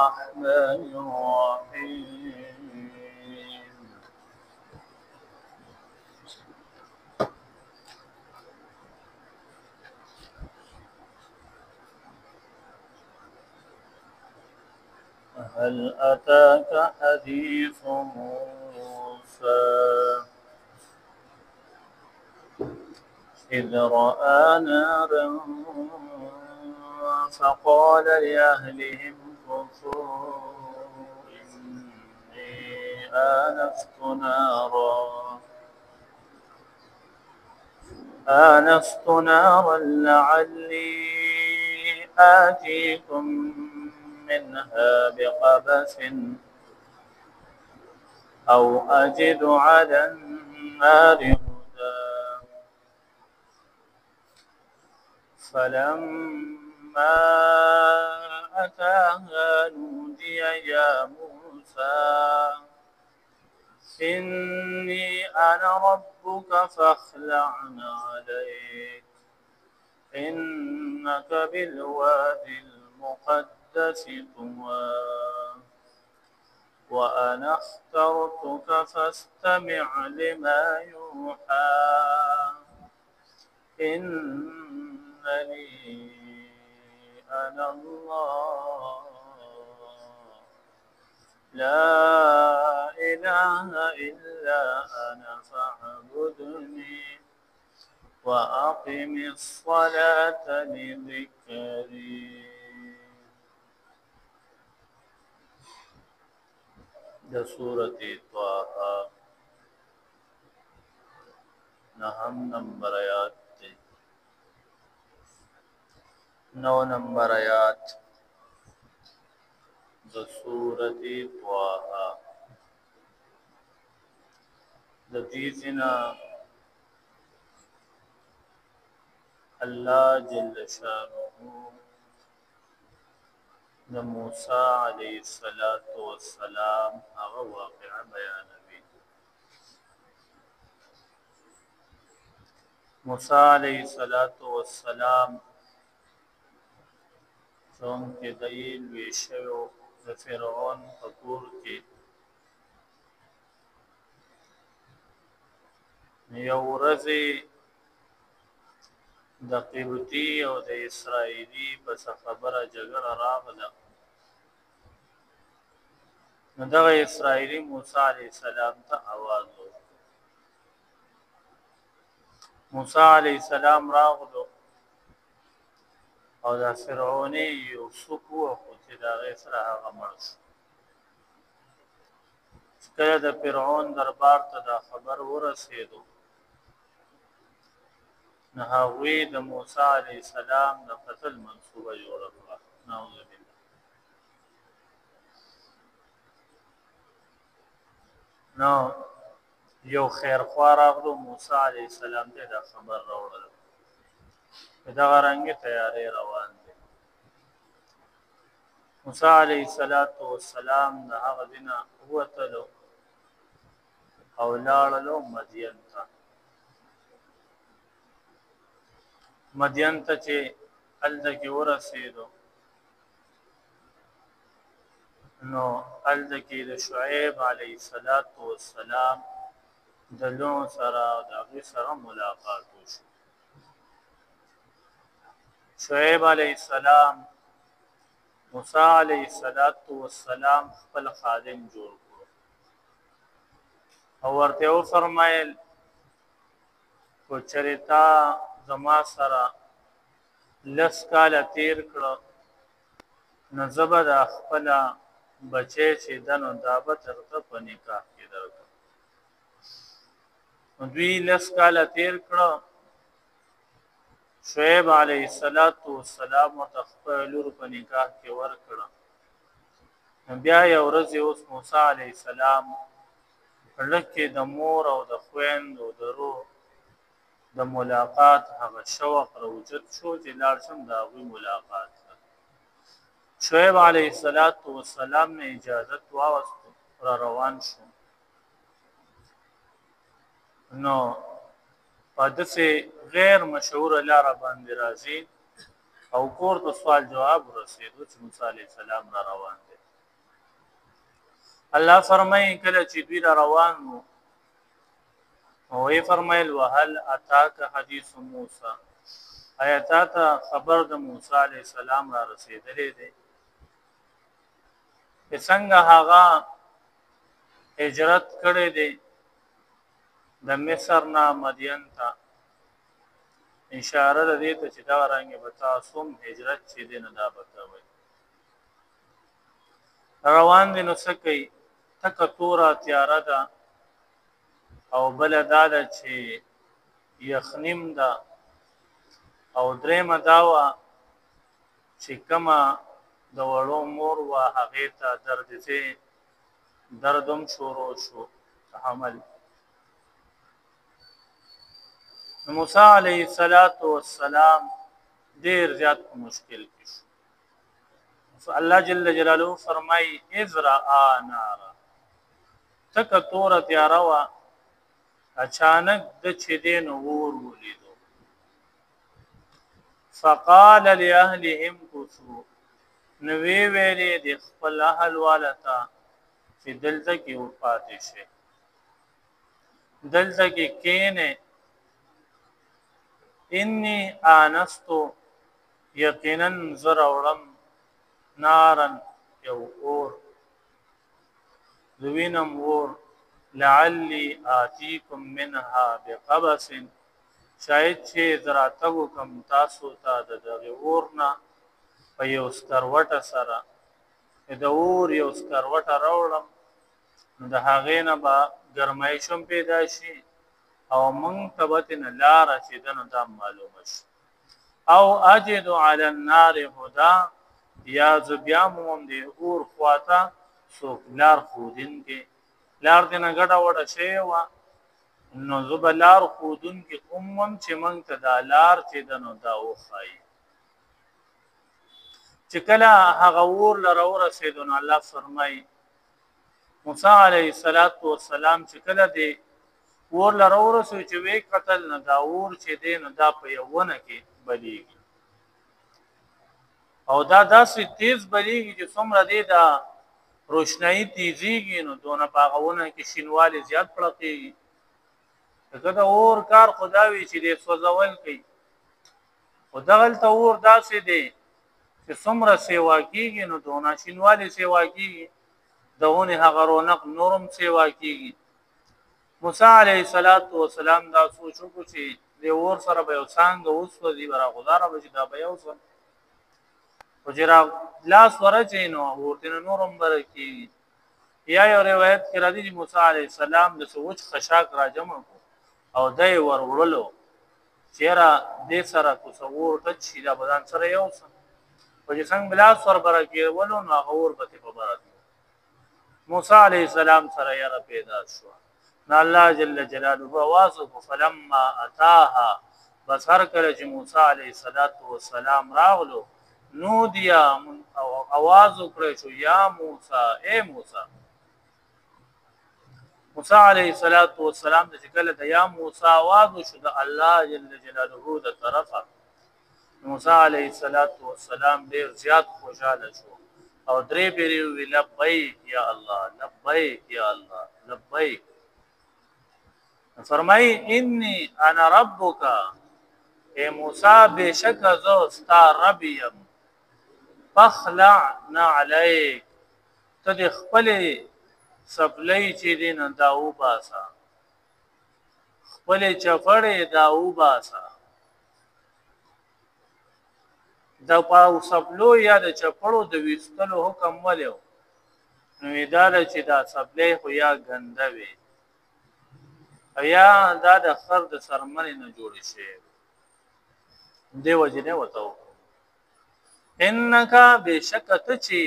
الرحمن الرحيم هل أتاك حديث موسى إذ رأى نارا فقال لأهلهم كثوا إني آنست نارا لعلي آتيكم منها بقبس أو أجد على النار هدى فلما أتاها نودي يا موسى إني أنا ربك فاخلع عليك إنك بالوادي المقدس طوى وأنا اخترتك فاستمع لما يوحى إنني أنا الله لا إله إلا أنا فاعبدني وأقم الصلاة لذكري. د سورة طه نهم نمبر آیات دی 9 نمبر آیات د سورة طه د دیزنا الله جل شانه د موسی علیه السلام هغه واقعه بیانوي. موسی علیه السلام څنګه دایل ویشو د فرعون په کور کې یو ورځ د قبطي او د اسرائیلي په خبره جګړه راغله. نو دغه اسرائیلي موسی علیه السلام ته आवाज وکړ. موسی علیه السلام راغلو او د فرعوني یوسف خو چې دا غي سره هغه مړ شو. کله د فرعون دربار ته دا خبر ورسېدو نه هغوی د موسی علیه السلام د قتل منصوبه جوړه کړه. نعوذ بالله. نو یو خیرخوا راغلو موسی علیه السلام ته دا خبر راوړل. دا غرانګه تیارې روان دي. موسی علیه السلام د هغه دینه وتلو او لاړلو مدین ته چې هلته کې ورسېدو نو هلته کې د شعیب علیه السلام د لون سره او د هغې سره ملاقات وشو. شعیب علیه السلام موسی علیه السلام خپل خادم جوړ کړو او ورته وفرمایل کو چرتا زما سره لس کاله تیر کړه نو زه به د خپله بچی چې ده نو دا به درته په نکاح کې درکړم. نو دوی لس کاله تیر کړه. شعیب علیه السلام ورته خپله لور په نکاح کې ورکړه. نو بیا یو ورځ اوس موسی علیه السلام لږ کې د مور او د خویندو د روح د ملاقات هغه شوق راوجود شو چې لاړ شم د هغوی ملاقات ته. شعیب علیه السلام نه اجازت واغوستو را روان شو. نو په داسې غیر مشهوره لاره باندې راځي او کور ته سوال جواب ورسېدو چې موسی علیه السلام را روان دی. الله فرمایي کله چې دوی روان وو او یې فرمایل وهل اتاک حدیث موسی آیات ته خبر د موسی علی السلام را رسیدلې ده چې څنګه هغه هجرت کړی دی د مصر نه مدین ته اشاره ده دې ته چې دا رنګ به تاسو هجرت چې دین دا بکوي روان دي نو سکی تک تورا تیاره ده او بل دا ده چې یخنیم ده او درېمه دا وه چې کومه د وړو مور وه هغې ته دردم شروع شو حمل موسی علیه السلام ډیر زیات مشکل کې شو الله جل جلاله فرمای ازرا نارا تک تور تیاره وا اچانک د چې دین اور ولیدو فقال لاهلهم كثوا نوی ویری د خپل اهل والتا چې دلته کې او پاتې شي دلته کې کینه انی آنستو یقینا زرورم نارن یو اور ذوینم اور لعلی آتیکم منها بقبس شاید چې زراتګو کم تاسو ته د دغه اورنا په یو سکروټه سره د اور یو سکروټه راوړم د هغې نه به ګرمایشم پیدا شي او من تبتن لار چې دنو دا معلومه شي او اجد علی النار هدا یا زبیاموم دی اور خواته سو لار خودین کې لار دې نه ګډه وډه شي وا نو زب لار خودون کې چې من ته دا لار چې دنو دا وخای چې کله هغه اور لرو رسیدون الله فرمای موسی علیه السلام چې کله دی ور لرور سو چې وی قتل نه دا ور چې دین دا په یوونه کې بلیږي او دا داسې تیز بلیږي چې څومره دی دا روشنايي تیزیږي نو دونه باغونه کې شینواله زیات پړقي دغه اور کار خداوي چې دې سوځول کوي خدغل ته اور داسې دی چې څومره سیوا کیږي نو دونه شینواله سیوا کیږي دونه هغه رونق نورم سیوا کیږي موسی علیه السلام دا سوچو کو چې د اور سره به وسانګ اوس وځي ورا غزاره به دا به اوس وجرا لاس ورچې نو ورته نورم برکی یا یو روایت کې راځي چې موسی علیه السلام د سوچ خشاک را جمع کو او دای ور وړلو چیرې د سره کو سوور ته چې دا بدن سره یو او چې څنګه بلاس ور برکی ولو نو اور به په برات موسی علیه السلام سره یې پیدا شو الله جل جلاله واصف فلما اتاها بصر کله چې موسی علیه السلام راغلو نودیا او आवाज وکړ شو یا موسی اے موسی علیه السلام د کله د یا موسی आवाज شو د الله جل جلاله د طرفه موسی علیه السلام ډیر زیات خوشاله شو او درې پیری وی لبیک یا الله لبیک یا الله لبیک فرمای انی انا ربک اے موسی بشک زو ستا رب یم فخلعنا علیک ته خپل سپلای چې دین دا و باسا خپل چفړې دا و باسا دا پاو سپلو یا د چپړو د وستلو حکم ولیو نو اداره چې دا سپلای خو یا ګنده وي یا دا د خر د سرمنې نه جوړ شي دی وجنه وته انک بشکت چی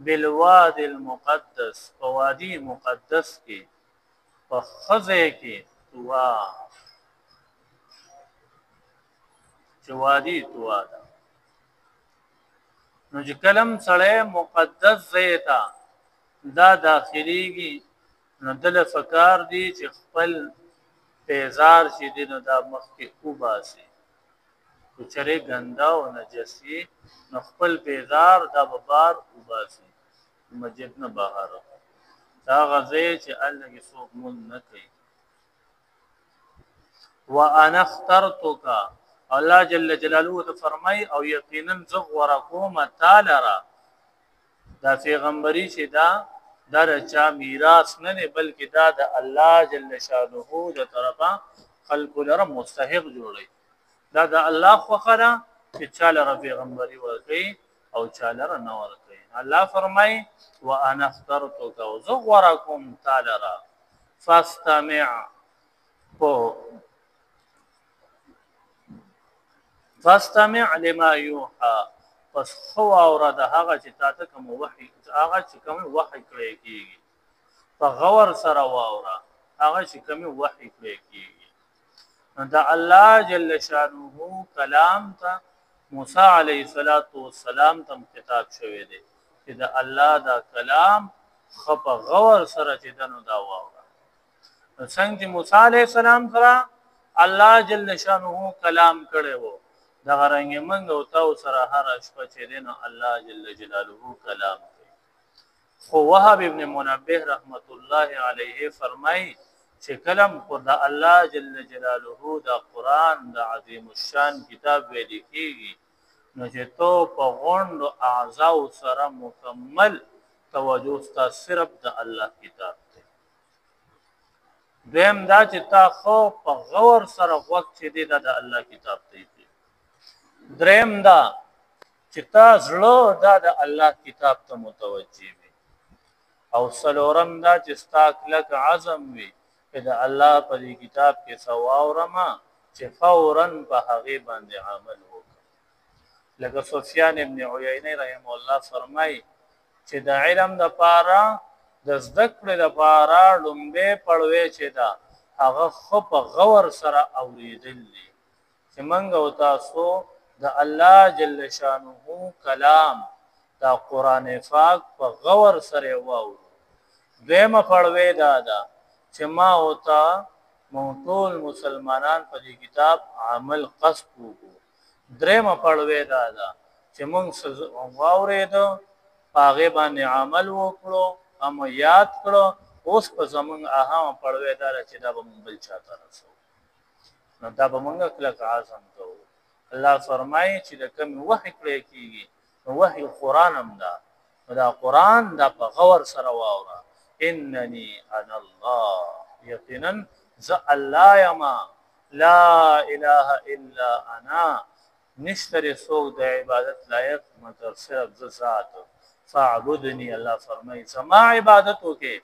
بالواد المقدس وادي مقدس کې په خزه کې توا جوادي توا نو چې کلم سړی مقدس زیتا دا داخليږي نو دل فکار دی چې خپل پیزار چې دینو دا مخ کې وباسي چې چره ګندا او نجسی نو خپل پیزار دا ببار وباسي مسجد نه بهر دا غزه چې الله کې څوک مون نه کوي وانا اخترتک الله جل جلاله ته فرمای او یقینا زغور کوم تعالی را دا پیغمبري چې دا چا میراث نه نه بلکې دا د الله جل شانه د طرفه خلق لره مستحق جوړي دا د الله خو خره چې چاله پیغمبري ورکي او چاله نه ورکي الله فرمای وانا اخترتک وزغورکم تعالی را فاستمع لما يوحى پس خو اورد هغه چې تاسو کوم وحي هغه چې کوم وحي کړی کیږي په غور سره واوره هغه چې کوم وحي کړی کیږي دا الله جل شانه کلام ته موسی علیه السلام تم خطاب شوی دی چې دا الله دا کلام خپ غور سره چې دنو دا واوره څنګه موسی علیه السلام سره الله جل شانه کلام کړی وو دا غرنګ منګ او تاسو سره هر شپه چې دین الله جل جلاله کلام کوي خو وهب ابن منبه رحمت الله علیه فرمای چې کلم خدا الله جل جلاله دا قران دا عظیم الشان کتاب ویل کیږي نو چې تو په غوند اعضاء سره مکمل توجه ستا صرف د الله کتاب دی دیم دا چې تا خو په غور سره وخت چې دی د الله کتاب دی دریم دا چې تا زړه دا د الله کتاب ته متوجي وي او څلورم دا چې ستا کلک عزم وي چې د الله په دې کتاب کې سواورما چې فورا په هغه باندې عمل وکړي لکه سفیان ابن عیینه رحم الله فرمای چې د علم د پاره د ذکر د پاره لومبه پړوي چې دا هغه خو په غور سره اوریدل دي چې منګ او تاسو د الله جل شانه کلام دا قران پاک په غور سره واو دیمه پړوي دا چې ما وتا موټول مسلمانان په دې کتاب عمل قصد وکړو درېمه پړوي دا چې موږ واورېدو هغه باندې عمل وکړو هم یاد کړو اوس په زمونږ اهم پړوي دا چې دا به موږ بل چاته رسو نو دا به موږ کله عزم کوو الله فرمایي چې د کوم وحي کړی کیږي نو وحي قران هم دا قران دا په غور سره واوره انني انا الله یقینا ذا الله یما لا اله الا انا نشتر سوق د عبادت لایق مگر صرف ذات فاعبدني الله فرمایي سما عبادتو کې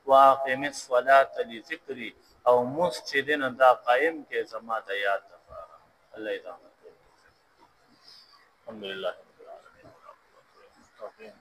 واقم الصلاه لذکری او مسجدن دا قائم کې زما د یاد لپاره الله تعالی الحمد لله رب العالمين